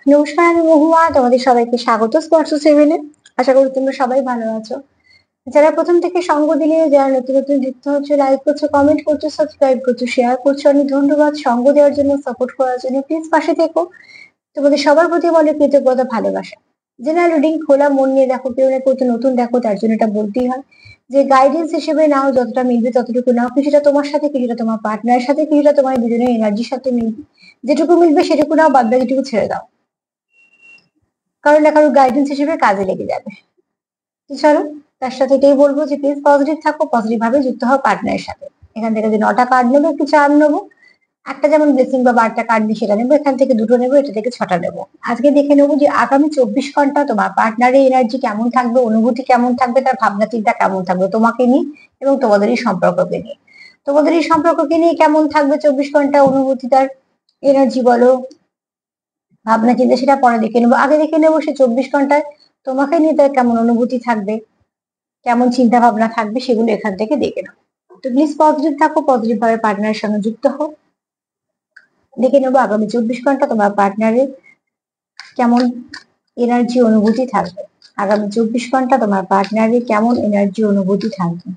নমস্কার, আমি মহুয়া। তোমাদের সবাইকে স্বাগত স্পর্শ সেভেনে। আশা করি তোমরা সবাই ভালো আছো। যারা প্রথম থেকে সঙ্গ দিলে, যারা নতুন নতুন যুক্ত হচ্ছে, লাইক করছো, কমেন্ট করছো, সাবস্ক্রাইব করছো, শেয়ার করছো, অনেক ধন্যবাদ। সঙ্গ দেওয়ার জন্য, সাপোর্ট করার জন্য প্লিজ পাশে থেকো। তোমাদের সবার প্রতি বলে কৃতজ্ঞতা, ভালোবাসা। জেনারেল রিডিং খোলা মন নিয়ে দেখো, কেউ না কেউ তো নতুন দেখো, তার জন্য এটা বলতেই হয় যে গাইডেন্স হিসেবে নাও, যতটা মিলবে ততটুকু নাও। কিছুটা তোমার সাথে, কিছুটা তোমার পার্টনারের সাথে, কিছুটা তোমার দুজনের এনার্জির সাথে মিলবে। যেটুকু মিলবে সেটুকু নাও, বাদ বাকিটুকু ছেড়ে দাও। কারো না কারো গাইডেন্স হিসেবে কাজে লেগে যাবে। তো চলো, তার সাথে এটাই বলবো যে প্লিজ পজিটিভ থাকো, পজিটিভ ভাবে যুক্ত হও পার্টনারের সাথে। এখান থেকে যে 9টা কার্ড নেবো, একটু চার নেবো। একটা যেমন ব্লেসিং বা বার্তা কার্ড নিয়ে সেটা নেবো, এখান থেকে দুটো নেবো, এটা থেকে 6টা নেবো। আজকে দেখে নেবো যে আগামী 24 ঘন্টা তোমার পার্টনারের এনার্জি কেমন থাকবে, অনুভূতি কেমন থাকবে, তার ভাবনা চিন্তা কেমন থাকবে তোমাকে নিয়ে এবং তোমাদের এই সম্পর্ককে নিয়ে। তোমাদের এই সম্পর্ককে নিয়ে কেমন থাকবে 24 ঘন্টা, অনুভূতি, তার এনার্জি বলো, ভাবনা চিন্তা, সেটা পরে দেখে নেবো। আগে দেখে নেবো সে 24 ঘন্টায় তোমাকে নিয়ে তার কেমন অনুভূতি থাকবে, কেমন চিন্তা ভাবনা থাকবে, সেগুলো এখান থেকে দেখে নাও। তো প্লিজ পজিটিভ থাকো, পজিটিভ ভাবে পার্টনারের সঙ্গে যুক্ত হও। দেখে নেবো আগামী 24 ঘন্টা তোমার পার্টনারের কেমন এনার্জি অনুভূতি থাকবে। আগামী 24 ঘন্টা তোমার পার্টনারের কেমন এনার্জি অনুভূতি থাকবে।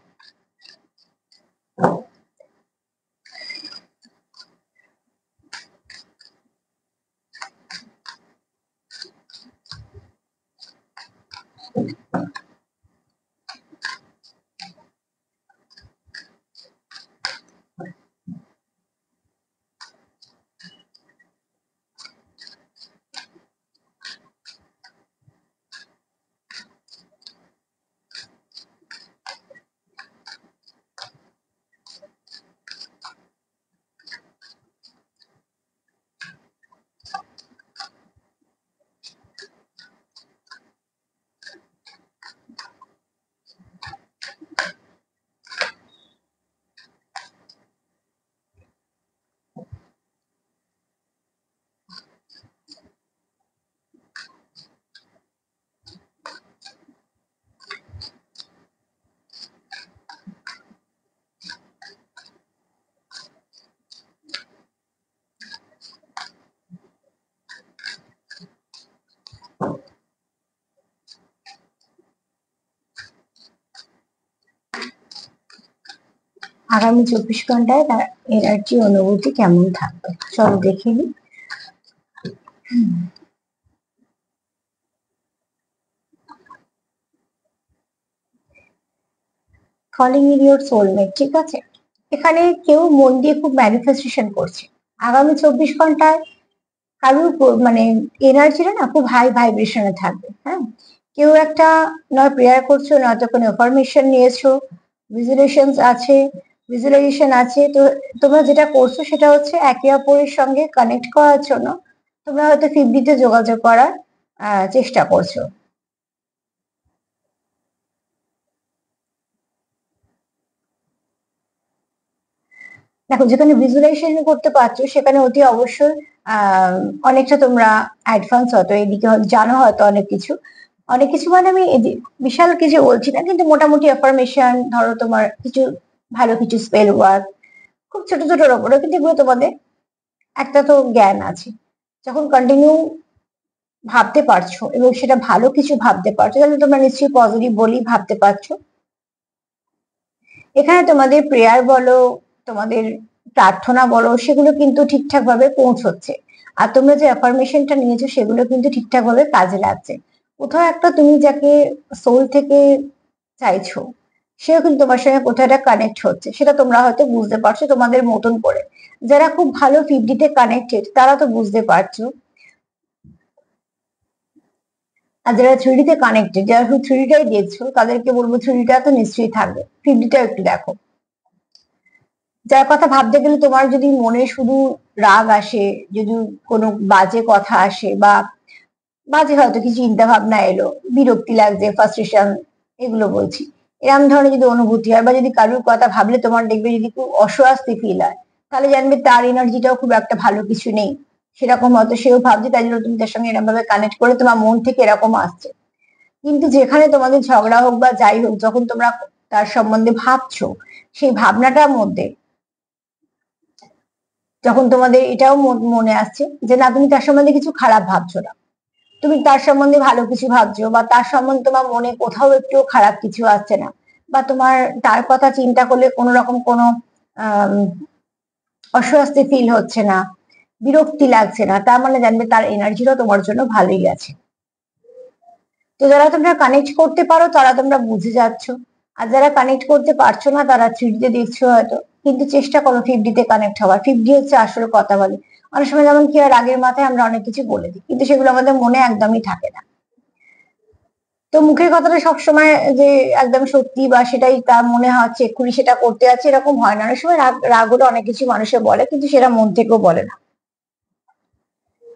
আগামী 24 ঘন্টায় তার এনার্জি অনুভূতি কেমন থাকবে, চলো দেখে নিই। কলিং ইন ইউর সোলমেট, ঠিক আছে। এখানে কেউ মন দিয়ে খুব ম্যানিফেস্টেশন করছে আগামী 24 ঘন্টায়। কারোর মানে এনার্জিটা না খুব হাই ভাইব্রেশনে থাকবে। হ্যাঁ, কেউ একটা নয় প্রেয়ার করছো, নয়তো কোনো ইনফরমেশন নিয়েছো, ভিজুয়ালাইজেশন আছে। তো তোমরা যেটা করছো সেটা হচ্ছে একে অপরের সঙ্গে কানেক্ট করার জন্য তোমরা হয়তো 50তে যোগাযোগ করার চেষ্টা করছো। দেখো, যেখানে ভিজুয়ালাইজেশন করতে পারছো সেখানে অতি অবশ্যই অনেকটা তোমরা অ্যাডভান্স, হয়তো এদিকে জানো হয়তো অনেক কিছু। অনেক কিছু মানে আমি বিশাল কিছু বলছি না, কিন্তু মোটামুটি অ্যাফার্মেশন, ধরো তোমার কিছু ভালো কিছু স্পেল ওয়ার্ক, খুব ছোট ছোটর ওপরে, কিন্তু এগুলো তোমাদের একটা তো জ্ঞান আছে। যখন কন্টিনিউ ভাবতে পারছো এবং সেটা ভালো কিছু ভাবতে পারছো, তাহলে তোমরা নিশ্চয়ই পজিটিভ বলি ভাবতে পারছো। এখানে তোমাদের প্রেয়ার বলো, তোমাদের প্রার্থনা বলো, সেগুলো কিন্তু ঠিকঠাক ভাবে পৌঁছচ্ছে। আর তোমরা যে অ্যাফার্মেশনটা নিয়েছো সেগুলো কিন্তু ঠিকঠাক ভাবে কাজে লাগছে। কোথাও একটা তুমি যাকে সোল থেকে চাইছো, সেও কিন্তু তোমার সঙ্গে কোথাও একটা কানেক্ট হচ্ছে, সেটা তোমরা হয়তো বুঝতে পারছো তোমাদের মতন করে। যারা খুব ভালো 50তে কানেক্টেড তারা তো বুঝতে পারছো। আর যারা 3D তে কানেক্টেড, যারা শুধু 3Dটাই দেখছো, তাদেরকে বলবো 3Dটা তো নিশ্চয়ই থাকবে, 50টাও একটু দেখো। যার কথা ভাবতে গেলে তোমার যদি মনে শুধু রাগ আসে, যদি কোনো বাজে কথা আসে, বা বাজে হয়তো কিছু চিন্তা ভাবনা এলো, বিরক্তি লাগছে, ফ্রাস্ট্রেশন, এগুলো বলছি, এরকম ধরনের যদি অনুভূতি হয়, বা যদি কারোর কথা ভাবলে তোমার দেখবে যদি খুব অস্বস্তি ফিল হয়, তাহলে জানবে তার এনার্জিটাও খুব একটা ভালো কিছু নেই। সেরকম হয়তো সেও ভাবছে, তাই জন্য তুমি তার সঙ্গে এরকম ভাবে কানেক্ট করে তোমার মন থেকে এরকম আসছে। কিন্তু যেখানে তোমাদের ঝগড়া হোক বা যাই হোক, যখন তোমরা তার সম্বন্ধে ভাবছো, সেই ভাবনাটার মধ্যে যখন তোমাদের এটাও মনে আসছে যে না, তুমি তার সম্বন্ধে কিছু খারাপ ভাবছো না, তুমি তার সম্বন্ধে ভালো কিছু ভাবছো, বা তার সম্বন্ধে তোমার মনে কোথাও একটু খারাপ কিছু আসছে না, বা তোমার তার কথা চিন্তা করলে কোনো রকম কোনো আহ অস্বস্তি ফিল হচ্ছে না, বিরক্তি লাগছে না, তার মানে জানবে তার এনার্জিটা তোমার জন্য ভালোই আছে। তো যারা তোমরা কানেক্ট করতে পারো তারা তোমরা বুঝে যাচ্ছ, আর যারা কানেক্ট করতে পারছো না তারা 3D দেখছো হয়তো, কিন্তু চেষ্টা করো 50 কানেক্ট হওয়ার। 50 হচ্ছে আসলে কথা বলে। অনেক সময় যেমন কি হয়, রাগের মাথায় আমরা অনেক কিছু বলে দিই, কিন্তু সেগুলো আমাদের মনে একদমই থাকে না। তো মুখের কথাটা সবসময় যে একদম সত্যি বা সেটাই তার মনে হচ্ছে এক্ষুনি সেটা করতে যাচ্ছে এরকম হয় না। অনেক সময় রাগ রাগ হলে অনেক কিছু মানুষে বলে, কিন্তু সেটা মন থেকেও বলে না,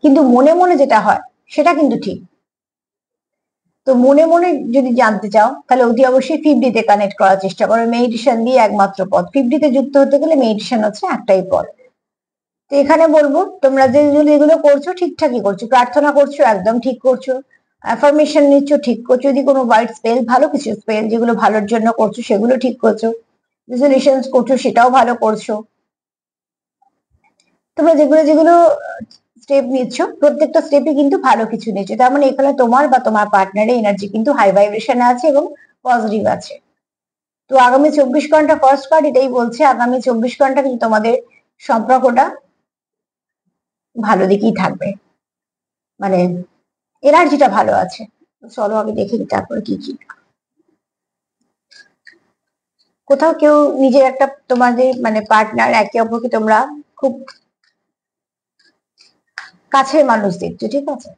কিন্তু মনে মনে যেটা হয় সেটা কিন্তু ঠিক। তো মনে মনে যদি জানতে চাও তাহলে অতি অবশ্যই 50 কানেক্ট করার চেষ্টা করো। মেডিটেশন দিয়ে একমাত্র পথ, 50 যুক্ত হতে গেলে মেডিটেশন হচ্ছে একটাই পথ। তো এখানে বলবো তোমরা যেগুলো করছো ঠিকঠাকই করছো, প্রার্থনা করছো একদম ঠিক করছো, অ্যাফার্মেশন নিচ্ছ ঠিক করছো, যদি কোনো ওয়ার্ড স্পেল ভালো কিছু স্পেল যেগুলো ভালোর জন্য করছো সেগুলো ঠিক করছো, রেজলিউশন করছো সেটাও ভালো করছো। তোমরা যেগুলো যেগুলো স্টেপ নিচ্ছ প্রত্যেকটা স্টেপে কিন্তু ভালো কিছু নিচ্ছ, তার মানে এখানে তোমার বা তোমার পার্টনারের এনার্জি কিন্তু হাই ভাইব্রেশনে আছে এবং পজিটিভ আছে। তো আগামী 24 ঘন্টা ফার্স্ট কার্ড এটাই বলছে, আগামী 24 ঘন্টা কিন্তু তোমাদের সম্পর্কটা ভালো দিকেই থাকবে, মানে এনার্জিটা ভালো আছে। চলো আগে দেখে নিই তারপরে কি কি। কোথাও কেউ নিজের একটা তোমাদের মানে পার্টনার একে অপরকে তোমরা খুব কাছের মানুষ দেখছো, ঠিক আছে,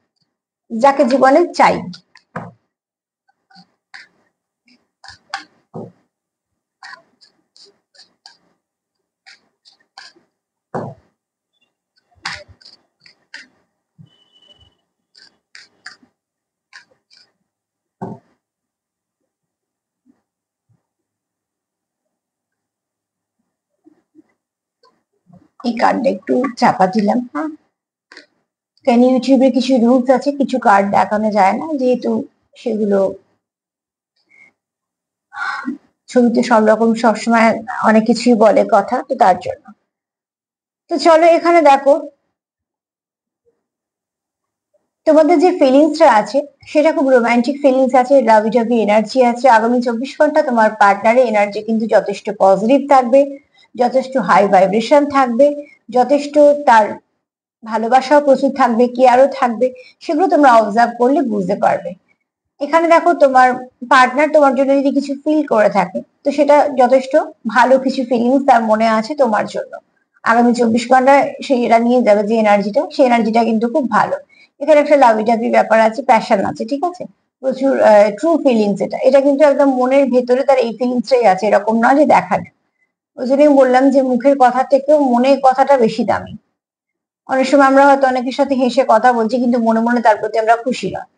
যাকে জীবনে চাই। এই কার্ডটা একটু চাপা দিলাম, হ্যাঁ, কেন ইউটিউবে কিছু রুলস আছে, কিছু কার্ড দেখানো যায় না যেহেতু সেগুলো ছবিতে সব রকম সবসময় অনেক কিছুই বলে কথা, তো তার জন্য। তো চলো এখানে দেখো তোমাদের যে ফিলিংসটা আছে সেটা খুব রোমান্টিক ফিলিংস আছে, লাভি টাভি এনার্জি আছে। আগামী 24 ঘন্টা তোমার পার্টনারের এনার্জি কিন্তু যথেষ্ট পজিটিভ থাকবে, যথেষ্ট হাই ভাইব্রেশন থাকবে, যথেষ্ট তার ভালোবাসাও প্রচুর থাকবে, কেয়ারও থাকবে। সেগুলো তোমরা অবজার্ভ করলে বুঝতে পারবে। এখানে দেখো তোমার পার্টনার তোমার জন্য যদি কিছু ফিল করে থাকে তো সেটা যথেষ্ট ভালো কিছু ফিলিংস তার মনে আছে তোমার জন্য। আগামী 24 ঘন্টায় সেই এটা নিয়ে যাবে যে এনার্জিটা, সেই এনার্জিটা কিন্তু খুব ভালো। এখানে একটা লাভি টাভি ব্যাপার আছে, প্যাশন আছে, ঠিক আছে, প্রচুর ট্রু ফিলিংস। এটা এটা কিন্তু একদম মনের ভেতরে তার এই ফিলিংসটাই আছে, এরকম নয় যে দেখানো। ওই জন্যই বললাম যে মুখের কথা থেকেও মনের কথাটা বেশি দামি। অনেক সময় আমরা হয়তো অনেকের সাথে হেসে কথা বলছি কিন্তু মনে মনে তার প্রতি আমরা খুশি নয়।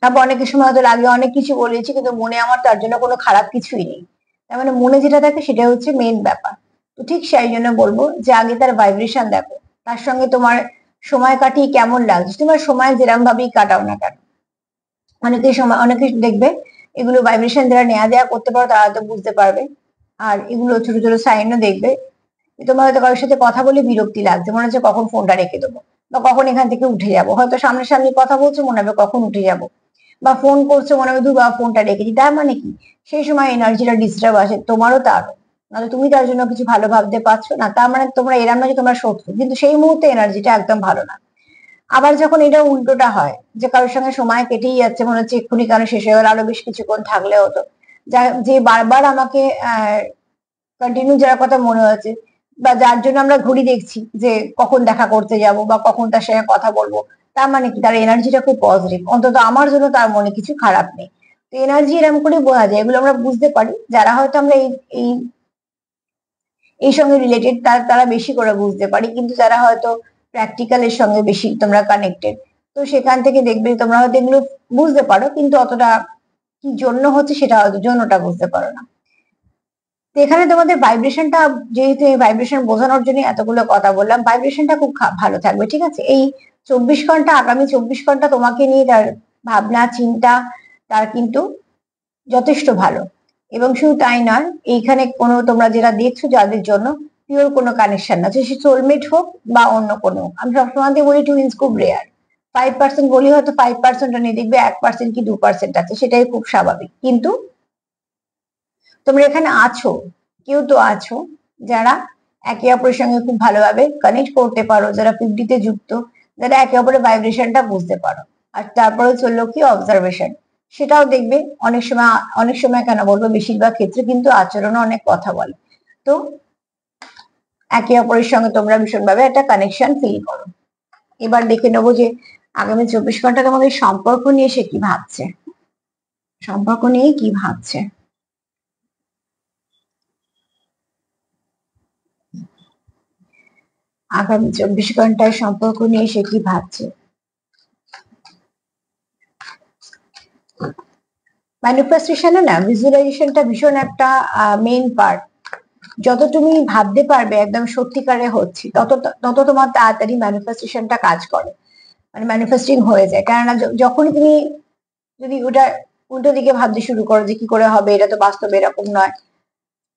তারপর অনেকের সময় হয়তো আগে অনেক কিছু বলেছি কিন্তু মনে আমার তার জন্য কোনো খারাপ কিছুই নেই। তার মানে মনে যেটা থাকে সেটা হচ্ছে মেন ব্যাপার। তো ঠিক সেই জন্য বলবো যে আগে তার ভাইব্রেশন দেখো, তার সঙ্গে তোমার সময় কাটিয়ে কেমন লাগছে। তোমার সময় যেরকম ভাবেই কাটাও না কেন, অনেকের সময় অনেকে দেখবে এগুলো ভাইব্রেশন যারা নেওয়া দেওয়া করতে পারো তারা তো বুঝতে পারবে। আর এগুলো ছোট ছোট সাইনও দেখবে, তোমার হয়তো কারোর সাথে কথা বলে বিরক্তি লাগছে, মনে হচ্ছে কখন ফোনটা রেখে দেবো, বা কখন এখান থেকে উঠে যাবো। হয়তো সামনাসামনি কথা বলছো মনে হবে কখন উঠে যাবো, বা ফোন করছো মনে হবে বা ফোনটা রেখেছি। তার মানে কি সেই সময় এনার্জিটা ডিস্টার্ব আসে তোমারও তারও, নাহলে তুমি তার জন্য কিছু ভালো ভাবতে পারছো না। তার মানে তোমরা এরম না যে তোমরা শত্রু, কিন্তু সেই মুহূর্তে এনার্জিটা একদম ভালো না। আবার যখন এটা উল্টোটা হয় যে কারোর সঙ্গে সময় কেটেই যাচ্ছে, মনে হচ্ছে এক্ষুনি কেন শেষ হয়ে গেল, আরো বেশ কিছুক্ষণ থাকলে হতো, যে বারবার আমাকে কন্টিনিউ যার কথা মনে হচ্ছে, বা যার জন্য আমরা ঘড়ি দেখছি যে কখন দেখা করতে যাব বা কখন তার সঙ্গে কথা বলবো, তার মানে কি তার এনার্জিটা খুব পজিটিভ, অন্তত আমার জন্য তার মনে কিছু খারাপ নেই। তো এনার্জি এরকম করে বোঝা যায়, এগুলো আমরা বুঝতে পারি যারা হয়তো আমরা এই এই সঙ্গে রিলেটেড তারা তারা বেশি করে বুঝতে পারি, কিন্তু যারা হয়তো প্র্যাকটিক্যালের সঙ্গে বেশি তোমরা কানেক্টেড, তো সেখান থেকে দেখবে তোমরা হয়তো এগুলো বুঝতে পারো কিন্তু অতটা কি জন্য হচ্ছে সেটা হয়তো জন্যটা বুঝতে পারো না। তো এখানে তোমাদের ভাইব্রেশনটা, যেহেতু এই ভাইব্রেশন বোঝানোর জন্য এতগুলো কথা বললাম, ভাইব্রেশনটা খুব ভালো থাকবে, ঠিক আছে। এই 24 ঘন্টা, আগামী 24 ঘন্টা তোমাকে নিয়ে তার ভাবনা চিন্তা তার কিন্তু যথেষ্ট ভালো। এবং শুধু তাই নয়, এইখানে কোনো তোমরা যেটা দেখছো যাদের জন্য পিওর কোনো কানেকশন আছে, সে সোলমেট হোক বা অন্য কোনো, আমি সবসময় বলি টুইন্স খুব রেয়ার, 5% বলি, হয়তো 5% নেই, দেখবে 1% কি 2% আছে, সেটাই খুব স্বাভাবিক। কিন্তু তোমরা এখানে আছো, কেউ তো আছো যারা একে অপরের সঙ্গে খুব ভালোভাবে কানেক্ট করতে পারো, যারা 50 তে যুক্ত, যারা একে অপরের ভাইব্রেশনটা বুঝতে পারো। আর তারপরে চললো কি অবজারভেশন, সেটাও দেখবে অনেক সময় কেন বলবো, বেশিরভাগ ক্ষেত্রে কিন্তু আচরণও অনেক কথা বলে। তো একে অপরের সঙ্গে তোমরা ভীষণভাবে একটা কানেকশন ফিল করো। এবার দেখে নেবো যে আগামী 24 ঘন্টা তোমাদের সম্পর্ক নিয়ে সে কি ভাবছে, সম্পর্ক নিয়ে কি ভাবছে। আগামী 24 ঘন্টায় সম্পর্ক নিয়ে সে কি ভাবছে। ম্যানিফেস্টেশনে না ভিজুয়ালাইজেশনটা ভীষণ একটা মেইন পার্ট। যত তুমি ভাবতে পারবে একদম সত্যিকারে হচ্ছে, তত তোমার তাড়াতাড়ি ম্যানিফেস্টেশনটা কাজ করে, মানে ম্যানিফেস্টিং হয়ে যায়। কেননা যখনই তুমি যদি ওটা উল্টো দিকে ভাবতে শুরু করো যে কি করে হবে, এটা তো বাস্তবে এরকম নয়,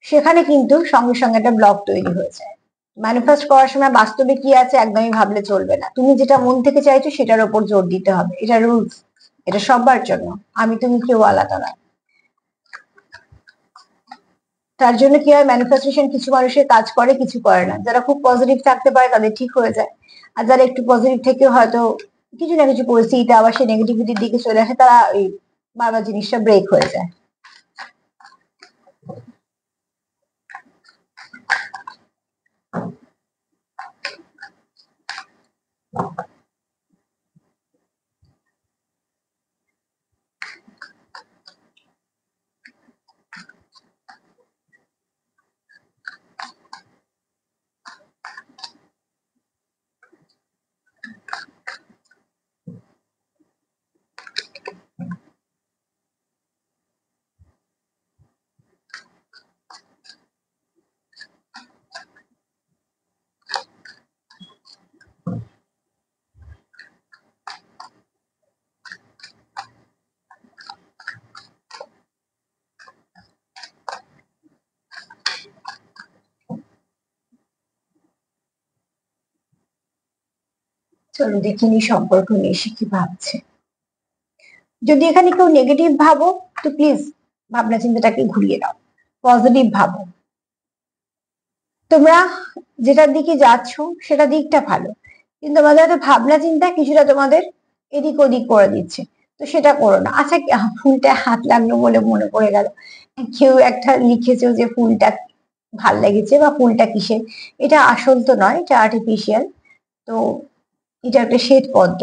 সেখানে কিন্তু সঙ্গে সঙ্গে একটা ব্লক তৈরি হয়ে যায়। ম্যানিফেস্ট করার সময় বাস্তবে কি আছে একদমই ভাবলে চলবে না, তুমি যেটা মন থেকে চাইছো সেটার উপর জোর দিতে হবে, এটা রুলস, এটা সবার জন্য, আমি তুমি কেউ আলাদা নয়। তার জন্য কি হয়, ম্যানিফেস্টেশন কিছু মানুষের কাজ করে, কিছু করে না। যারা খুব পজিটিভ থাকতে পারে তাদের ঠিক হয়ে যায়, আর যারা একটু পজিটিভ থেকে হয়তো কিছু না কিছু পরিস্থিতিতে আবার সে নেগেটিভিটির দিকে চলে আসে, তারা ওই বারবার জিনিসটা ব্রেক হয়ে যায়। চলো দেখিনি সম্পর্ক নিয়ে সে কি ভাবছে। যদি এখানে কেউ নেগেটিভ ভাবো, তো প্লিজ ভাবনা চিন্তাটাকে ঘুরিয়ে দাও, পজিটিভ ভাবো। তোমরা যেটার দিকে যাচ্ছ সেটা দিকটা ভালো, কিন্তু তোমাদের হয়তো ভাবনা চিন্তা কিছুটা তোমাদের এদিক ওদিক করে দিচ্ছে, তো সেটা করো না। আচ্ছা, ফুলটা হাত লাগলো বলে মনে পড়ে গেল, কেউ একটা লিখেছো যে ফুলটা ভাল লেগেছে বা ফুলটা কিসের, এটা আসল তো নয়, এটা আর্টিফিশিয়াল। তো এটা একটা শ্বেত পদ্ম,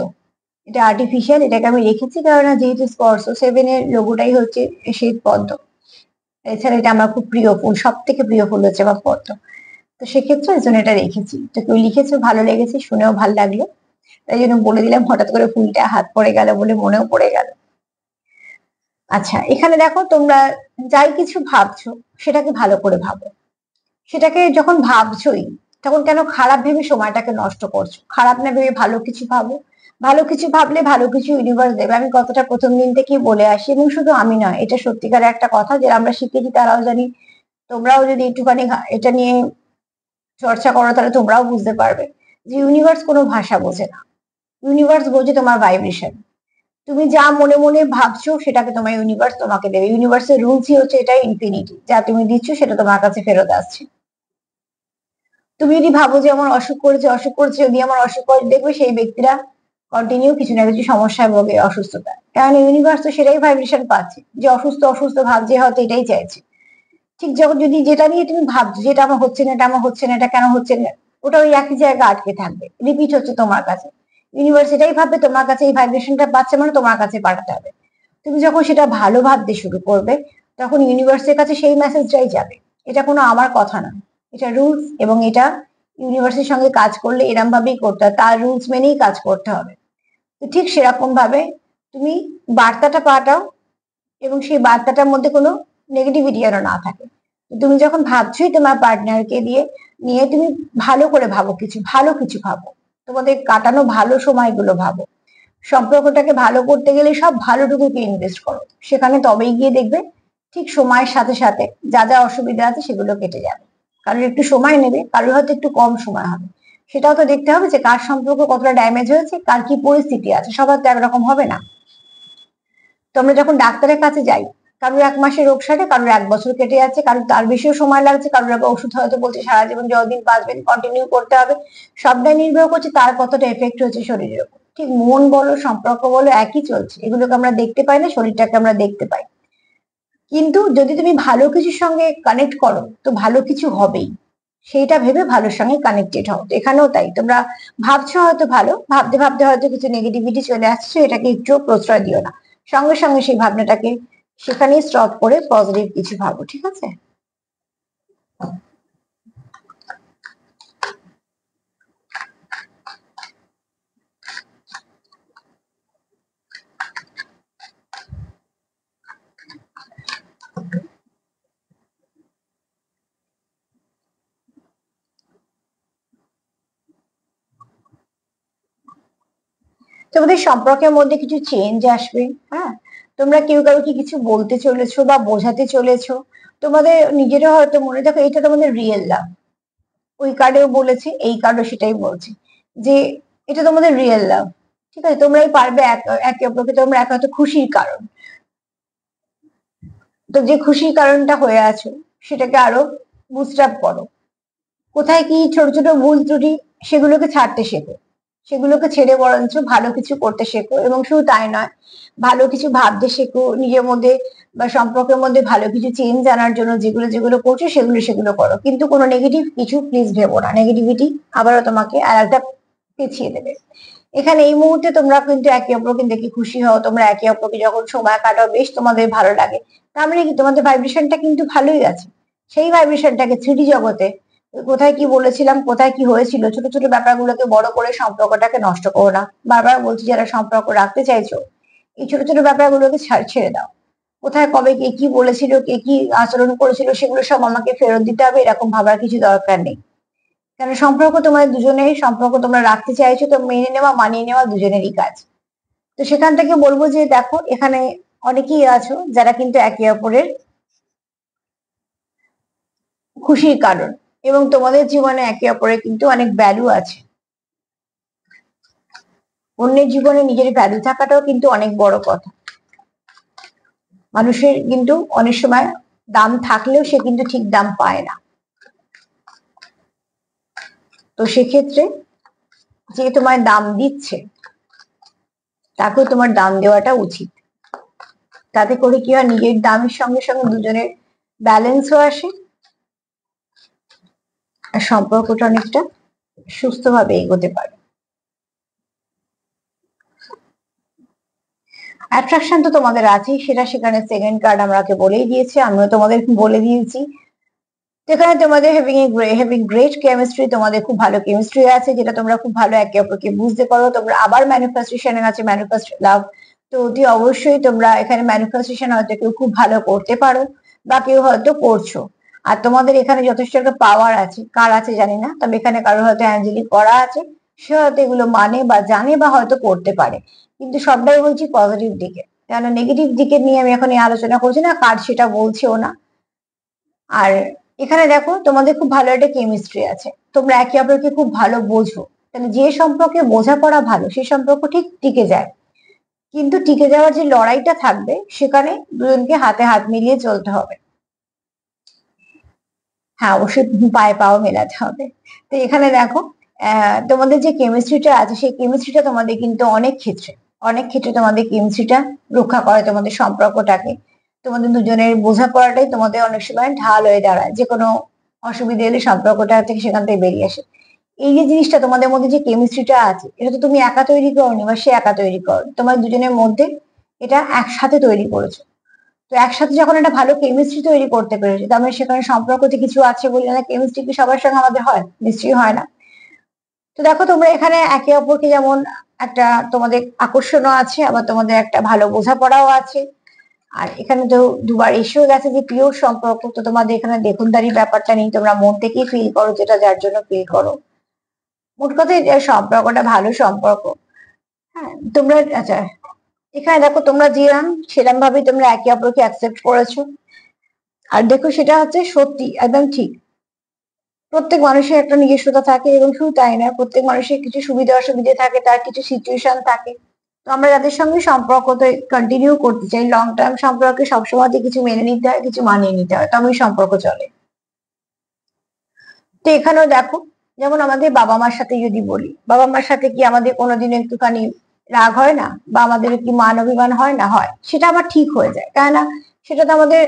এটা আর্টিফিশিয়াল, এটাকে আমি রেখেছি কারণ যেহেতু স্পর্শ 7 এর লোগোটাই হচ্ছে শ্বেত পদ্ম। এছাড়া এটা আমার খুব প্রিয় ফুল, সব থেকে প্রিয় ফুল হচ্ছে আমার পদ্ম। তো সেক্ষেত্রে ওই জন্য এটা রেখেছি। তো কেউ লিখেছো, ভালো লেগেছে, শুনেও ভালো লাগলো, তাই জন্য বলে দিলাম। হঠাৎ করে ফুলটা হাত পড়ে গেল বলে মনেও পড়ে গেল। আচ্ছা, এখানে দেখো তোমরা যাই কিছু ভাবছো সেটাকে ভালো করে ভাবো। সেটাকে যখন ভাবছোই, তখন কেন খারাপ ভেবে সময়টাকে নষ্ট করছো? খারাপ না ভেবে ভালো কিছু ভাবো। ভালো কিছু ভাবলে ভালো কিছু ইউনিভার্স দেবে, আমি কথাটা প্রথম দিন থেকেই বলে আসি, এবং শুধু আমি নয়, এটা সত্যিকার একটা কথা যে আমরা শিখেছি তারাও জানি। তোমরাও যদি একটুখানি এটা নিয়ে চর্চা করো তাহলে তোমরাও বুঝতে পারবে যে ইউনিভার্স কোনো ভাষা বোঝে না, ইউনিভার্স বোঝে তোমার ভাইব্রেশন। তুমি যা মনে মনে ভাবছো সেটাকে তোমার ইউনিভার্স তোমাকে দেবে। ইউনিভার্সের রুলসই হচ্ছে এটা, ইনফিনিটি, যা তুমি দিচ্ছ সেটা তোমার কাছে ফেরত আসছে। তুমি যদি ভাবো যে আমার অসুখ করেছে, যদি আমার অসুখ করে, দেখবে সেই ব্যক্তিরা কন্টিনিউ কিছু না কিছু সমস্যায় ভোগে, অসুস্থতা। কারণ ইউনিভার্স তো সেটাই ভাইব্রেশন পাচ্ছে, যে অসুস্থ অসুস্থ ভাবছে, হয়তো এটাই চাইছে। ঠিক যখন যদি যেটা নিয়ে তুমি ভাবছো যেটা আমার হচ্ছে না, এটা আমার হচ্ছে না, এটা কেন হচ্ছে না, ওটা ওই একই জায়গায় আটকে থাকবে, রিপিট হচ্ছে তোমার কাছে। ইউনিভার্স এটাই ভাববে তোমার কাছে এই ভাইব্রেশনটা পাচ্ছে, মানে তোমার কাছে পাঠাতে হবে। তুমি যখন সেটা ভালো ভাবতে শুরু করবে, তখন ইউনিভার্সের কাছে সেই মেসেজটাই যাবে। এটা কোনো আমার কথা না, এটা রুলস, এবং এটা ইউনিভার্সের সঙ্গে কাজ করলে এরম ভাবেই করতে হয়, তার রুলস মেনেই কাজ করতে হবে। তো ঠিক সেরকম ভাবে তুমি বার্তাটা পাঠাও, এবং সেই বার্তাটার মধ্যে কোনো নেগেটিভিটি যেন না থাকে। তুমি যখন ভাবছোই তোমার পার্টনারকে দিয়ে নিয়ে, তুমি ভালো করে ভাবো, কিছু ভাবো, তোমাদের কাটানো ভালো সময়গুলো ভাবো। সম্পর্কটাকে ভালো করতে গেলে সব ভালোটুকুকে ইনভেস্ট করো, সেখানে তবেই গিয়ে দেখবে ঠিক সময়ের সাথে সাথে যা যা অসুবিধা আছে সেগুলো কেটে যাবে। কারোর একটু সময় নেবে, কারোর হয়তো একটু কম সময় হবে, সেটাও তো দেখতে হবে যে কার সম্পর্ক কতটা ড্যামেজ হয়েছে, কার কি পরিস্থিতি আছে, সবার তো একরকম হবে না। তো আমরা যখন ডাক্তারের কাছে যাই, কারোর 1 মাসে রোগ সারে, কারোর 1 বছর কেটে যাচ্ছে, কারোর তার বেশিও সময় লাগছে, কারোর আবার ওষুধ হয়তো বলছে সারা জীবন যতদিন বাঁচবেন কন্টিনিউ করতে হবে। সবটাই নির্ভর করছে তার কতটা এফেক্ট হচ্ছে শরীরের উপর। ঠিক মন বলো, সম্পর্ক বলো, একই চলছে। এগুলোকে আমরা দেখতে পাই না, শরীরটাকে আমরা দেখতে পাই। কিন্তু যদি তুমি ভালো কিছুর সঙ্গে কানেক্ট করো তো ভালো কিছু হবেই, সেইটা ভেবে ভালোর সঙ্গে কানেক্টেড হও। তো এখানেও তাই, তোমরা ভাবছো হয়তো ভালো, ভাবতে ভাবতে হয়তো কিছু নেগেটিভিটি চলে আসছে, এটাকে একটু প্রশ্রয় দিও না, সঙ্গে সঙ্গে সেই ভাবনাটাকে সেখানেই স্টপ করে পজিটিভ কিছু ভাবো, ঠিক আছে? তোমাদের সম্পর্কের মধ্যে কিছু চেঞ্জ আসবে। হ্যাঁ, তোমরা কেউ কাউকে কিছু বলতে চলেছো বা বোঝাতে চলেছো, তোমাদের নিজেরও হয়তো মনে, দেখো এটা তোমাদের রিয়েল লাভ। ওই কার্ডেও বলেছে, এই কার্ডও সেটাই বলছে যে এটা তোমাদের রিয়েল লাভ। ঠিক আছে, তোমরাই পারবে একে অপরকে, তোমরা একা হয়তো খুশির কারণ। তো যে খুশির কারণটা হয়ে আছো সেটাকে আরো বুস্ট আপ করো। কোথায় কি ছোট ছোট ভুল ত্রুটি, সেগুলোকে ছাড়তে শেখো। সেগুলোকে ছেড়ে বরঞ্চ ভালো কিছু করতে শেখো, এবং শুধু তাই নয়, ভালো কিছু ভাবতে শেখো নিজের মধ্যে, বা সম্পর্কের মধ্যে ভালো কিছু চেঞ্জ আনার জন্য যেগুলো যেগুলো করছো সেগুলো সেগুলো করো। কিন্তু কোনো নেগেটিভ কিছু প্লিজ ভেবো না, নেগেটিভিটি আবারও তোমাকে আর একটা পেছিয়ে দেবে। এখানে এই মুহূর্তে তোমরা কিন্তু একে অপরকে দেখে খুশি হও, তোমরা একে অপরকে যখন সময় কাটাও বেশ তোমাদের ভালো লাগে। তার মানে কি তোমাদের ভাইব্রেশনটা কিন্তু ভালোই আছে। সেই ভাইব্রেশনটাকে 3D জগতে, কোথায় কি বলেছিলাম, কোথায় কি হয়েছিল, ছোট ছোট ব্যাপারগুলোকে বড় করে সম্পর্কটাকে নষ্ট করো না। বারবার বলছি, যারা সম্পর্ক রাখতে চাইছো এই ছোট ছোট ব্যাপারগুলোকে ছেড়ে দাও। কোথায় কবে কে কি বলেছিল, কে কি আচরণ করেছিল, সেগুলো সব আমাকে ফেরত দিতে হবে, এরকম ভাবার কিছু দরকার নেই। কারণ সম্পর্ক তোমাদের দুজনেরই, সম্পর্ক তোমরা রাখতে চাইছো তো মেনে নেওয়া, মানিয়ে নেওয়া দুজনেরই কাজ। তো সেখান থেকে বলবো যে দেখো, এখানে অনেকেই আছো যারা কিন্তু একে অপরের খুশির কারণ, এবং তোমাদের জীবনে একে অপরের কিন্তু অনেক ভ্যালু আছে। অন্যের জীবনে নিজের ভ্যালু থাকাটাও কিন্তু অনেক বড় কথা। মানুষের কিন্তু অনেক সময় দাম থাকলেও সে কিন্তু ঠিক দাম পায় না। তো সেক্ষেত্রে যে তোমায় দাম দিচ্ছে তাকেও তোমার দাম দেওয়াটা উচিত। তাতে করে কি হয়, নিজের দামের সঙ্গে সঙ্গে দুজনের ব্যালেন্সও আসে, আর সম্পর্কটা অনেকটা সুস্থভাবে এগোতে পারে। অ্যাট্রাকশন তো তোমাদের আছেই, সেটা সেখানে সেকেন্ড কার্ড আমাকে বলেই দিয়েছে, আমিও তোমাদের বলে দিয়েছি। যেখানে তোমাদের হ্যাভিং গ্রেট কেমিস্ট্রি, তোমাদের খুব ভালো কেমিস্ট্রি আছে, যেটা তোমরা খুব ভালো একে অপরকে বুঝতে পারো। তোমরা আবার ম্যানিফেস্টেশন আছে, ম্যানিফেস্ট লাভ। তো অতি অবশ্যই তোমরা এখানে ম্যানিফেস্টেশন হয়তো কেউ খুব ভালো করতে পারো, বা কেউ হয়তো করছো। আর তোমাদের এখানে যথেষ্ট একটা পাওয়ার আছে, কার আছে জানি না, তবে এখানে কারোর হয়তো অ্যাঞ্জেলিক করা আছে, সে হয়তো এগুলো মানে বা জানে বা হয়তো করতে পারে। কিন্তু সবটাই বলছি পজিটিভ দিকে, কেন নেগেটিভ দিকে নিয়ে আমি এখন এই আলোচনা করছি না, কার সেটা বলছেও না। আর এখানে দেখো, তোমাদের খুব ভালো একটা কেমিস্ট্রি আছে, তোমরা একে অপরকে খুব ভালো বোঝো। তাহলে যে সম্পর্কে বোঝাপড়া ভালো সেই সম্পর্ক ঠিক টিকে যায়। কিন্তু টিকে যাওয়ার যে লড়াইটা থাকবে, সেখানে দুজনকে হাতে হাত মিলিয়ে চলতে হবে। হ্যাঁ, অবশ্যই পায়ে পাও মেলাতে হবে। তো এখানে দেখো, তোমাদের যে কেমিস্ট্রিটা আছে সেই কেমিস্ট্রিটা তোমাদের কিন্তু অনেক ক্ষেত্রে তোমাদের কেমিস্ট্রিটা রক্ষা করে তোমাদের সম্পর্কটাকে। তোমাদের দুজনের বোঝাপড়াটাই তোমাদের অনেক সময় ঢাল হয়ে দাঁড়ায়, যে কোনো অসুবিধা এলে সম্পর্কটা থেকে সেখান থেকে বেরিয়ে আসে। এই যে জিনিসটা তোমাদের মধ্যে যে কেমিস্ট্রিটা আছে, এটা তো তুমি একা তৈরি করনি বা সে একা তৈরি করনি, তোমার দুজনের মধ্যে এটা একসাথে তৈরি করেছো। তো একসাথে যখন একটা ভালো কেমিস্ট্রি তৈরি করতে পেরেছে, তার মানে সেখানে সম্পর্কতে কিছু আছে বলে না। কেমিস্ট্রি কি সবার সঙ্গে আমাদের হয়? নিশ্চয়ই হয় না। তো দেখো, তোমরা এখানে একে অপরকে যেমন একটা তোমাদের আকর্ষণও আছে, আবার তোমাদের একটা ভালো বোঝাপড়াও আছে। আর এখানে তো দুবার এসেও গেছে যে পিওর সম্পর্ক, তো তোমাদের এখানে দেখুনদারি ব্যাপারটা নেই, তোমরা মন থেকেই ফিল করো যেটা যার জন্য ফিল করো। মোট কথা যে সম্পর্কটা ভালো সম্পর্ক। হ্যাঁ, তোমরা আচ্ছা, এখানে দেখো তোমরা যেরাম সেরাম ভাবে তোমরা একে অপরকে অ্যাকসেপ্ট করেছো। আর দেখো, সেটা হচ্ছে সত্যি, একদম ঠিক। প্রত্যেক মানুষের একটা নিজস্বতা থাকে, এবং শুধু তাই না, প্রত্যেক মানুষের কিছু সুবিধা অসুবিধা থাকে, তার কিছু সিচুয়েশন থাকে। তো আমরা যাদের সঙ্গে সম্পর্কতে কন্টিনিউ করতে চাই, লং টার্ম সম্পর্কে সবসময় কিছু মেনে নিতে হয়, কিছু মানিয়ে নিতে হয়, তবেই সম্পর্ক চলে। তো এখানেও দেখো, যেমন আমাদের বাবা মার সাথে যদি বলি, বাবা মার সাথে কি আমাদের কোনোদিন একটুখানি রাগ হয় না, বা আমাদের কি মান অভিমান হয় না? হয়, সেটা আবার ঠিক হয়ে যায়, কেননা সেটা তো আমাদের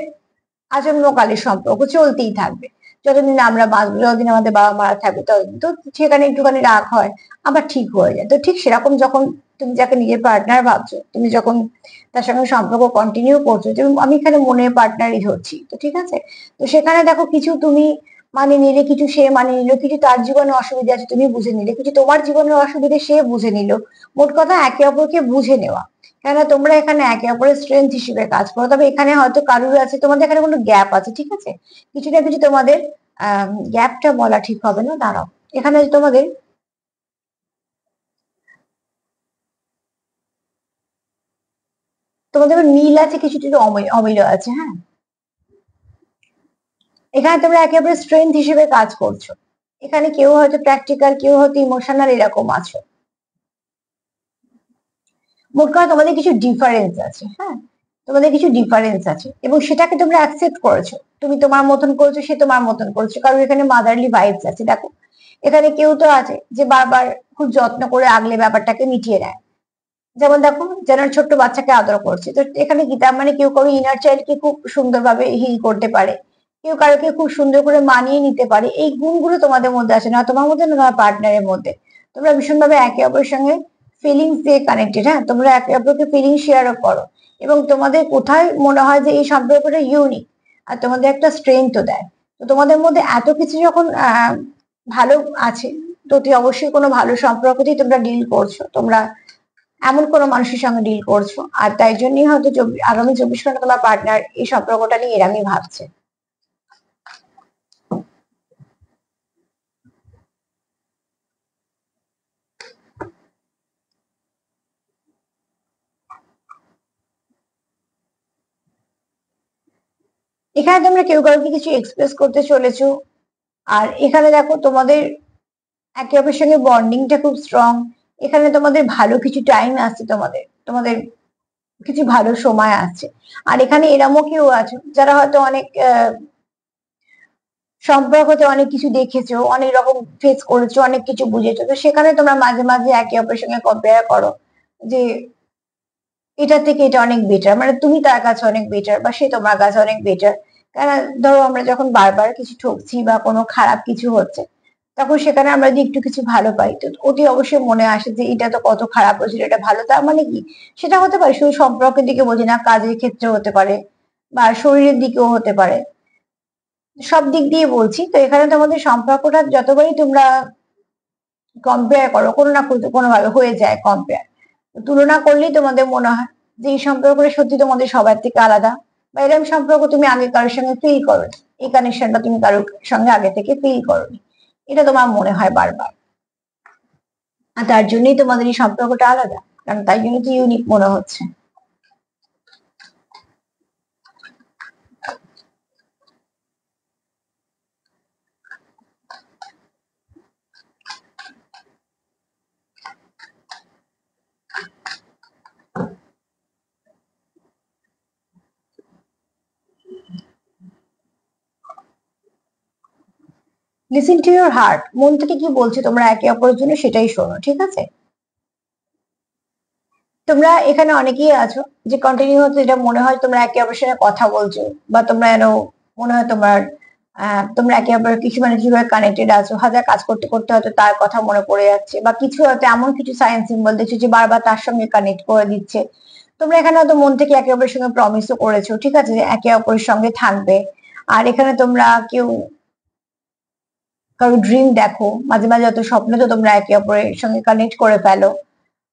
আজন্মকালের সম্পর্ক, চলতেই থাকবে। যতদিন আমরা বাঁচবো, যতদিন আমাদের বাবা মারা থাকবে, ততদিন তো সেখানে একটুখানি রাগ হয়, আবার ঠিক হয়ে যায়। তো ঠিক সেরকম যখন তুমি যাকে নিজের পার্টনার ভাবছো, তুমি যখন তার সঙ্গে সম্পর্ক কন্টিনিউ করছো, যেমন আমি এখানে মনের পার্টনারই ধরছি, তো ঠিক আছে, তো সেখানে দেখো কিছু তুমি মানে নিলে, কিছু সে মানে নিল, কিছু তার জীবনে অসুবিধা আছে তুমি বুঝে নিলে, কিছু তোমার জীবনের অসুবিধা সে বুঝে নিল। মোট কথা একে অপরকে বুঝে নেওয়া, কেননা তোমরা এখানে একে অপরের স্ট্রেংথ হিসেবে কাজ করো। তবে এখানে হয়তো কারুর আছে, তোমাদের এখানে কোনো গ্যাপ আছে, ঠিক আছে, কিছু না কিছু তোমাদের গ্যাপটা বলা ঠিক হবে না, দাঁড়াও, এখানে তোমাদের তোমাদের মিল আছে, কিছু কিছু অমিল আছে, হ্যাঁ। এখানে তোমরা একে অপরের স্ট্রেংথ হিসেবে কাজ করছো। এখানে কেউ হয়তো প্র্যাকটিক্যাল, কেউ হয়তো ইমোশনাল, এরকম আছো। মোট কথা তোমাদের কিছু ডিফারেন্স আছে, হ্যাঁ, তোমাদের কিছু ডিফারেন্স আছে, এবং সেটাকে তোমরা অ্যাকসেপ্ট করেছো। তুমি তোমার মতন করেছো, সে তোমার মতন করেছো, কারণ এখানে মাদারলি ভাইবস আছে। দেখো, এখানে কেউ তো আছে যে বারবার খুব যত্ন করে আগলে ব্যাপারটাকে মিটিয়ে নেয়। যেমন দেখো, যেন ছোট্ট বাচ্চাকে আদর করছে, তো এখানে কি তার মানে কেউ কারো ইনার চাইল্ডকে খুব সুন্দরভাবে হিল করতে পারে, কেউ কারোকে খুব সুন্দর করে মানিয়ে নিতে পারে। এই গুণগুলো তোমাদের মধ্যে আছে, না তোমার মধ্যে না তোমার পার্টনারের মধ্যে। তোমরা ভীষণভাবে একে অপরের সঙ্গে ফিলিংস দিয়ে কানেক্টেড, হ্যাঁ, তোমরা একে অপরকে ফিলিং শেয়ারও করো, এবং তোমাদের কোথায় মনে হয় যে এই সম্পর্কটা ইউনিক, আর তোমাদের একটা স্ট্রেংথও দেয়। তো তোমাদের মধ্যে এত কিছু যখন ভালো আছে, তো অতি অবশ্যই কোনো ভালো সম্পর্কতেই তোমরা ডিল করছো, তোমরা এমন কোনো মানুষের সঙ্গে ডিল করছো, আর তাই জন্যই হয়তো আগামী 24 ঘন্টা তোমার পার্টনার এই সম্পর্কটা নিয়ে এরমই ভাবছে। এখানে তোমরা কেউ কাউকে কিছু এক্সপ্রেস করতে চলেছো, আর এখানে দেখো তোমাদের একে অপরের সঙ্গে বন্ডিংটা খুব স্ট্রং। এখানে তোমাদের ভালো কিছু টাইম আসছে, তোমাদের তোমাদের কিছু ভালো সময় আসছে। আর এখানে এরমও কেউ আছো যারা হয়তো অনেক সম্পর্কতে অনেক কিছু দেখেছো, অনেক রকম ফেস করেছো, অনেক কিছু বুঝেছো, তো সেখানে তোমরা মাঝে মাঝে একে অপরের সঙ্গে কম্পেয়ার করো যে এটা থেকে এটা অনেক বেটার, মানে তুমি তার কাছে অনেক বেটার, বা সে তোমার কাছে অনেক বেটার। কারণ ধরো আমরা যখন বারবার কিছু ঠকছি বা কোনো খারাপ কিছু হচ্ছে, তখন সেখানে আমরা যদি একটু কিছু ভালো পাই, তো অতি অবশ্যই মনে আসে যে এটা তো কত খারাপ হয়েছিল, এটা ভালো। তার মানে কি, সেটা হতে পারে শুধু সম্পর্কের দিকে বলছি না, কাজের ক্ষেত্রে হতে পারে, বা শরীরের দিকেও হতে পারে, সব দিক দিয়ে বলছি। তো এখানে তোমাদের সম্পর্কটা যতবারই তোমরা কম্পেয়ার করো, কোনো না কোনো ভাবে হয়ে যায় কম্পেয়ার, তুলনা করলেই তোমাদের মনে হয় যে এই সম্পর্কটা সত্যি তোমাদের সবার থেকে আলাদা, বা এরকম সম্পর্ক তুমি আগে কারোর সঙ্গে ফিল করো, এই কানেকশনটা তুমি কারোর সঙ্গে আগে থেকে ফিল করো, এটা তোমার মনে হয় বারবার। আর তার জন্যই তোমাদের এই সম্পর্কটা আলাদা, কারণ তাই জন্য তো ইউনিক মনে হচ্ছে। লিসেন টু ইউর হার্ট, মন থেকে কি বলছে তোমরা একে অপরের জন্য, সেটাই শোনো, ঠিক আছে। তোমরা এখানে অনেকেই আছো যে কন্টিনিউ হচ্ছে, যেটা মনে হয় তোমরা একে অপরের সঙ্গে কথা বলছো, বা তোমরা যেন মনে হয় তোমার তোমরা একে অপরের কিছু মানে কিভাবে কানেক্টেড আছো, হাজার কাজ করতে করতে হয়তো তার কথা মনে পড়ে যাচ্ছে, বা কিছু হয়তো এমন কিছু সাইন সিম্বল দেখছো যে বারবার তার সঙ্গে কানেক্ট করে দিচ্ছে। তোমরা এখানে হয়তো মন থেকে একে অপরের সঙ্গে প্রমিসও করেছো, ঠিক আছে, যে একে অপরের সঙ্গে থাকবে। আর এখানে তোমরা কেউ কারো ড্রিম দেখো, মাঝে মাঝে হয়তো স্বপ্নে তো তোমরা একে অপরের সঙ্গে কানেক্ট করে ফেলো।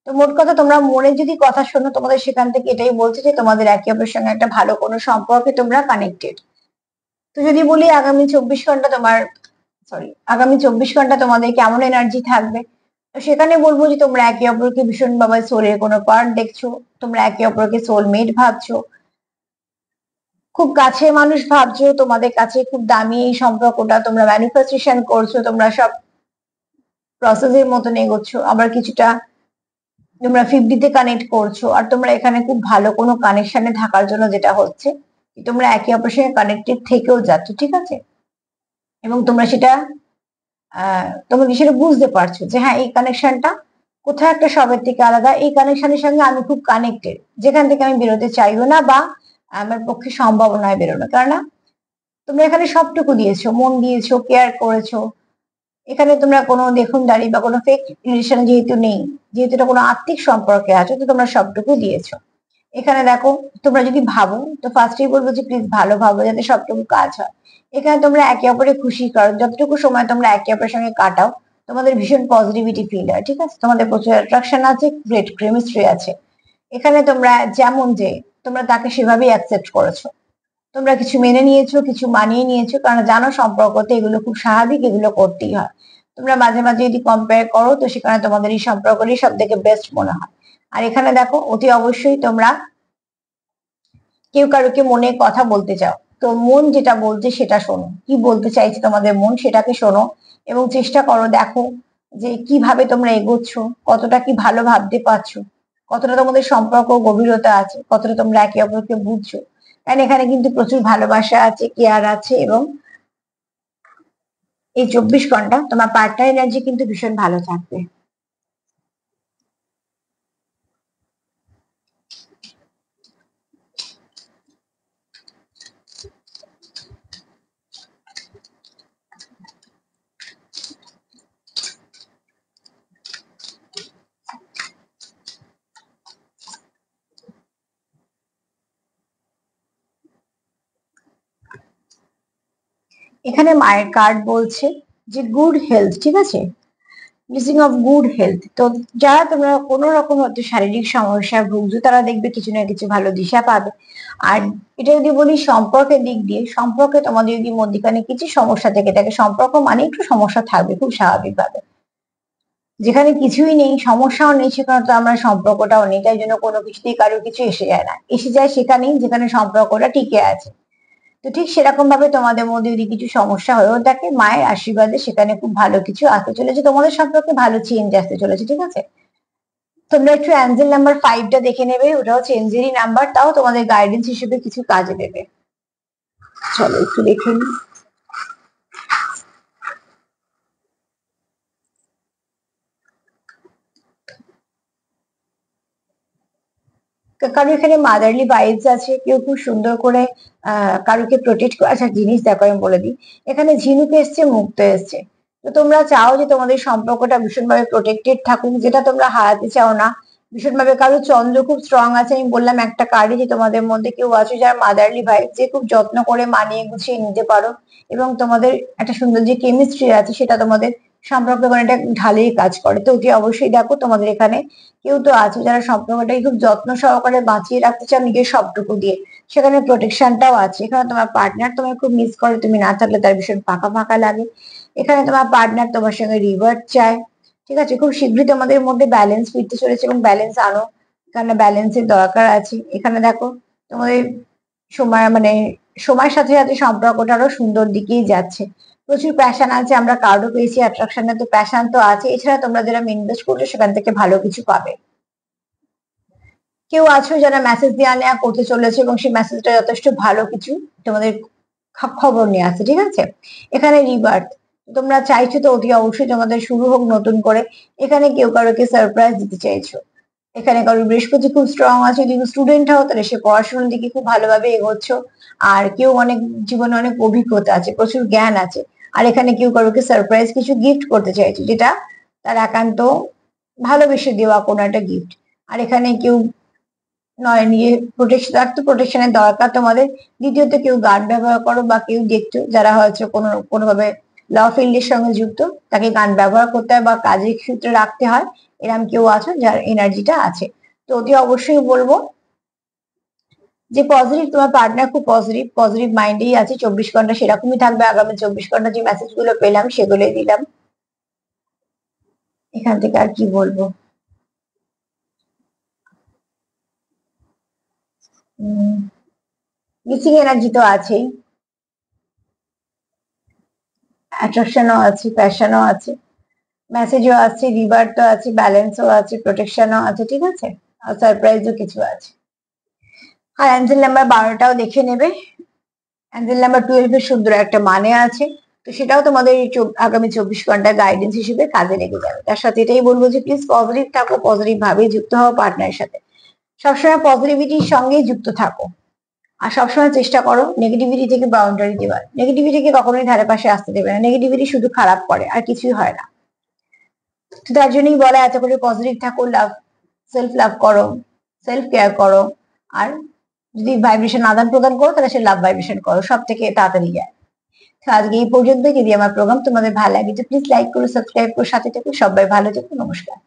তো মোট কথা, তোমরা মনে যদি কথা শোনো, তোমাদের সেখান থেকে এটাই বলছে যে তোমাদের একে অপরের সঙ্গে একটা ভালো কোনো সম্পর্কে তোমরা কানেক্টেড। তো যদি বলি আগামী 24 ঘন্টা তোমার, সরি, আগামী 24 ঘন্টা তোমাদের কেমন এনার্জি থাকবে, তো সেখানে বলবো যে তোমরা একে অপরকে ভীষণ ভাবে সোলের কোনো পার্ট দেখছো, তোমরা একে অপরকে সোলমেট ভাবছো, খুব কাছের মানুষ ভাবছো, তোমাদের কাছে খুব দামি এই সম্পর্কটা, তোমরা ম্যানিফেস্টেশন করছো, তোমরা সব প্রসেসের মতন এগোচ্ছ, আবার কিছুটা তোমরা 50-তে কানেক্ট করছো, আর তোমরা এখানে খুব ভালো কোনো কানেকশনে থাকার জন্য যেটা হচ্ছে তোমরা একে অপরের সঙ্গে কানেক্টেড থেকেও যাচ্ছ, ঠিক আছে? এবং তোমরা সেটা তোমরা সেটা বুঝতে পারছো যে হ্যাঁ, এই কানেকশনটা কোথাও একটা সবের থেকে আলাদা, এই কানেকশনের সঙ্গে আমি খুব কানেক্টেড, যেখান থেকে আমি বেরোতে চাইবো না বা আমার পক্ষে সম্ভব নয় বেরোনো। কেননা তোমরা এখানে সবটুকু দিয়েছো, মন দিয়েছো, কেয়ার করেছো। এখানে তোমরা কোনো দেখুনদারি বা কোনো ফেক রিলেশন যেহেতু নেই, যেহেতু এটা কোনো আত্মিক সম্পর্কে আছো, তো তোমরা সবটুকু দিয়েছো। এখানে দেখো, তোমরা যদি ভাবো তো ফার্স্টেই বলবো যে প্লিজ ভালো ভাবো যাতে সবটুকু কাজ হয়। এখানে তোমরা একে অপরে খুশি করো, যতটুকু সময় তোমরা একে অপরের সঙ্গে কাটাও তোমাদের ভীষণ পজিটিভিটি ফিল হয়, ঠিক আছে? তোমাদের প্রচুর অ্যাট্রাকশন আছে, গ্রেট কেমিস্ট্রি আছে। এখানে তোমরা যেমন যে তোমরা তাকে সেভাবেই অ্যাকসেপ্ট করেছো, তোমরা কিছু মেনে নিয়েছো, কিছু মানিয়ে নিয়েছো, কারণ জানো সম্পর্কতে এগুলো খুব স্বাভাবিক, এগুলো করতেই হয়। তোমরা মাঝে মাঝে যদি কম্পেয়ার করো তো সেখানে তোমাদের এই সম্পর্কটাই সব থেকে বেস্ট মনে হয়। আর এখানে দেখো, অতি অবশ্যই তোমরা কেউ কারোকে মনে কথা বলতে চাও, তো মন যেটা বলছে সেটা শোনো, কি বলতে চাইছে তোমাদের মন সেটাকে শোনো, এবং চেষ্টা করো দেখো যে কিভাবে তোমরা এগোচ্ছ, কতটা কি ভালো ভাবতে পারছো, কতটা তোমাদের সম্পর্ক গভীরতা আছে, কতটা তোমরা একে অপরকে বুঝছো। কারণ এখানে কিন্তু প্রচুর ভালোবাসা আছে, কেয়ার আছে, এবং এই 24 ঘন্টা তোমার পার্টনার এনার্জি কিন্তু ভীষণ ভালো থাকবে। এখানে মায়ের কার্ড বলছে যে গুড হেলথ, ঠিক আছে? Blessing of good health. তো যারা তোমরা কোনো রকম হয়তো শারীরিক সমস্যা ভুগছো, তারা দেখবে কিছু না কিছু ভালো দিশা পাবে। আর এটা যদি বলি সম্পর্কের দিক দিয়ে, সম্পর্কে তোমাদের যদি মধ্যখানে কিছু সমস্যা থেকে থাকে, সম্পর্ক মানে একটু সমস্যা থাকবে খুব স্বাভাবিকভাবে। যেখানে কিছুই নেই, সমস্যাও নেই, সেখানে তো আমরা সম্পর্কটাও নেই, তাই জন্য কোনো কিছুতেই কারো কিছু এসে যায় না, এসে যায় সেখানেই যেখানে সম্পর্কটা টিকে আছে। তো ঠিক সেরকম ভাবে তোমাদের মধ্যে যদি কিছু সমস্যা হয়েও থাকে, মায়ের আশীর্বাদে সেখানে খুব ভালো কিছু আসতে চলেছে, তোমাদের সম্পর্কে ভালো চেঞ্জ আসতে চলেছে, ঠিক আছে? তোমরা একটু অ্যাঞ্জেল নাম্বার 5টা দেখে নেবে, ওটাও চেঞ্জেরই নাম্বার, তাও তোমাদের গাইডেন্স হিসেবে কিছু কাজে দেবে। চলো একটু দেখে নিই। কারো এখানে মাদারলি ভাইবস আছে, কেউ খুব সুন্দর করে কারোকে প্রোটেক্ট করে। আচ্ছা জিনিস দেখো, আমি বলে দিই, এখানে ঝিনুক এসছে, মুক্ত এসছে। তো তোমরা চাও যে তোমাদের সম্পর্কটা ভীষণভাবে প্রোটেক্টেড থাকুক, যেটা তোমরা হারাতে চাও না ভীষণভাবে। কারো চন্দ্র খুব স্ট্রং আছে, আমি বললাম একটা কার্ডে যে তোমাদের মধ্যে কেউ আছে যার মাদারলি ভাইব, যে খুব যত্ন করে মানিয়ে গুছিয়ে নিতে পারো, এবং তোমাদের একটা সুন্দর যে কেমিস্ট্রি আছে সেটা তোমাদের সম্পর্কে মানে এটা ঢালেই কাজ করে। তো ওকে অবশ্যই দেখো, তোমাদের এখানে কেউ তো আছে যারা সম্পর্কটাকে খুব যত্ন সহকারে বাঁচিয়ে রাখতে চাও নিজের সবটুকু দিয়ে, সেখানে প্রোটেকশনটাও আছে। এখানে তোমার পার্টনার তোমায় খুব মিস করে, তুমি না থাকলে তার ভীষণ ফাঁকা ফাঁকা লাগে। এখানে তোমার পার্টনার তোমার সঙ্গে রিভার্ট চায়, ঠিক আছে? খুব শীঘ্রই তোমাদের মধ্যে ব্যালেন্স ফিরতে চলেছে, এবং ব্যালেন্স আনো, এখানে ব্যালেন্সের দরকার আছে। এখানে দেখো, তোমাদের সময় মানে সময়ের সাথে সাথে সম্পর্কটা আরো সুন্দর দিকেই যাচ্ছে। প্রচুর প্যাশন আছে, আমরা কার্ডও পেয়েছি অ্যাট্রাকশনে, তো প্যাশন তো আছে। এছাড়া তোমরা যারা ইনভেস্ট করছো সেখান থেকে ভালো কিছু পাবে। কেউ আছো যারা মেসেজ দেওয়া নেওয়া করতে চলেছে, এবং সেই মেসেজটা যথেষ্ট ভালো কিছু তোমাদের খবর নিয়ে আসছে, ঠিক আছে? এখানে রিবার্থ, তোমরা চাইছো তো অতি অবশ্যই তোমাদের শুরু হোক নতুন করে। এখানে কেউ কারোকে সারপ্রাইজ দিতে চাইছো। এখানে কারোর বৃহস্পতি খুব স্ট্রং আছে, যদি স্টুডেন্ট হও তাহলে সে পড়াশোনার দিকে খুব ভালোভাবে এগোচ্ছ। আর কেউ অনেক জীবনে অনেক অভিজ্ঞতা আছে, প্রচুর জ্ঞান আছে। আর এখানে কেউ কারোকে সারপ্রাইজ কিছু গিফট করতে চাইছে, যেটা তার একান্ত ভালোবেসে দেওয়া কোনো একটা গিফট। আর এখানে কেউ নয় নিয়ে প্রোটেকশন, তার তো প্রোটেকশনের দরকার তোমাদের। দ্বিতীয়ত কেউ গান ব্যবহার করো, বা কেউ দেখছো যারা হয়তো কোনোভাবে ল ফিল্ডের সঙ্গে যুক্ত, তাকে গান ব্যবহার করতে হয় বা কাজের সূত্রে রাখতে হয়, এরম কেউ আছো যার এনার্জিটা আছে। তো অতি অবশ্যই বলবো যে পজিটিভ, তোমার পার্টনার খুব পজিটিভ পজিটিভ মাইন্ডেই আছে 24 ঘন্টা, সেরকমই থাকবে। আগামী 24 ঘন্টা যে মেসেজ গুলো পেলাম সেগুলোই দিলাম। এখান থেকে আর কি বলবো। মিসিং এনার্জি তো আছেই, অ্যাট্রাকশনও আছে, প্যাশনও আছে, মেসেজও আছে, রিবার্থও আছে, ব্যালেন্সও আছে, প্রোটেকশনও আছে, ঠিক আছে, আর সারপ্রাইজও কিছু আছে। আর অ্যাঞ্জেল নাম্বার 12টাও দেখে নেবে। অ্যাঞ্জেল নাম্বার 12 এর সুন্দর একটা মানে আছে, তো সেটাও তোমাদের আগামী 24 ঘন্টা গাইডেন্স হিসেবে কাজে লেগে যাবে। তার সাথে এটাই বলবো যে প্লিজ পজিটিভ থাকো, পজিটিভ ভাবে যুক্ত হও পার্টনারের সাথে, সবসময় পজিটিভিটির সঙ্গেই যুক্ত থাকো। আর সবসময় চেষ্টা করো নেগেটিভিটি থেকে বাউন্ডারি দেওয়ার, নেগেটিভিটিকে কখনোই ধারে পাশে আসতে দেবে না, নেগেটিভিটি শুধু খারাপ করে আর কিছুই হয় না। তো তার জন্যই বলা এত করে পজিটিভ থাকো, লাভ করো, সেলফ কেয়ার করো। আর যদি ভাইব্রেশন আদান প্রদান করো তাহলে সে লাভ ভাইব্রেশন করো, সব থেকে তাড়াতাড়ি যায়। তো আজকে এই পর্যন্ত। যদি আমার প্রোগ্রাম তোমাদের ভালো লাগে তো প্লিজ লাইক করো, সাবস্ক্রাইব করো, সাথে থেকো। সবাই ভালো থেকো, নমস্কার।